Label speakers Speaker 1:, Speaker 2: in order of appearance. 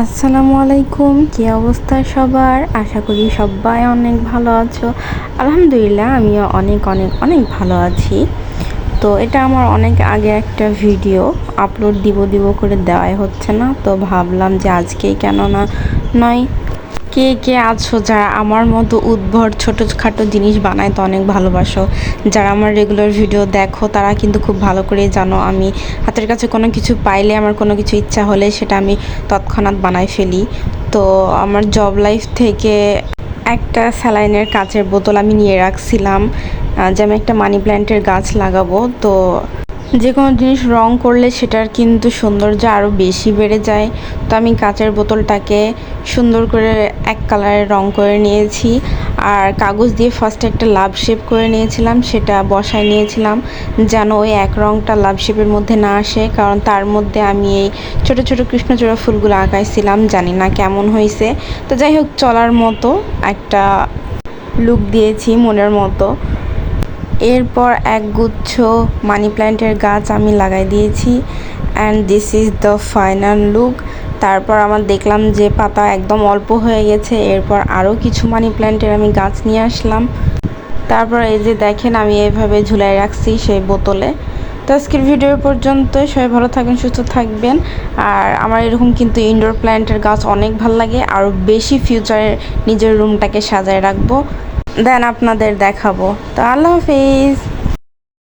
Speaker 1: আসসালামু আলাইকুম, কি অবস্থা সবার? আশা করি সবাই অনেক ভালো আছো। আলহামদুলিল্লাহ, আমিও অনেক অনেক অনেক ভালো আছি। তো এটা আমার অনেক আগে একটা ভিডিও আপলোড দিব করে দেওয়াই হচ্ছে না, তো ভাবলাম যে আজকেই কেন না নয়। কে কে আছো যারা আমার মতো উদ্ভট ছোটোখাটো জিনিস বানাইতে অনেক ভালোবাসো? যারা আমার রেগুলার ভিডিও দেখো তারা কিন্তু খুব ভালো করেই জানো আমি হাতের কাছে কোনো কিছু পাইলে, আমার কোনো কিছু ইচ্ছা হলে সেটা আমি তৎক্ষণাৎ বানাই ফেলি। তো আমার জব লাইফ থেকে একটা স্যালাইনের কাচের বোতল আমি নিয়ে রাখছিলাম, যে আমি একটা মানি প্ল্যান্টের গাছ লাগাবো। তো যে কোনো জিনিস রং করলে সেটার কিন্তু সৌন্দর্য আরও বেশি বেড়ে যায়। তো আমি কাচের বোতলটাকে সুন্দর করে এক কালারের রং করে নিয়েছি, আর কাগজ দিয়ে ফার্স্টে একটা লাভ শেপ করে নিয়েছিলাম, সেটা বসায় নিয়েছিলাম যেন ওই এক রংটা লাভ শেপের মধ্যে না আসে, কারণ তার মধ্যে আমি এই ছোটো ছোটো কৃষ্ণচূড়া ফুলগুলো আঁকাইছিলাম। জানি না কেমন হয়েছে, তো যাই হোক চলার মতো একটা লুক দিয়েছি মনের মতো। এরপর একগুচ্ছ মানি প্ল্যান্টের গাছ আমি লাগাই দিয়েছি, and this is the final look. তারপর আমার দেখলাম যে পাতা একদম অল্প হয়ে গেছে, এরপর আরও কিছু মানি প্ল্যান্টের আমি গাছ নিয়ে আসলাম। তারপর এই যে দেখেন আমি এইভাবে ঝুলাই রাখছি সেই বোতলে। তো আজকের ভিডিও পর্যন্ত, সবাই ভালো থাকবেন, সুস্থ থাকবেন। আর আমার এরকম কিন্তু ইনডোর প্ল্যান্টের গাছ অনেক ভালো লাগে, আরও বেশি ফিউচারে নিজের রুমটাকে সাজায় রাখবো, দেন আপনাদের দেখাবো। তো আল্লাহ হাফিজ।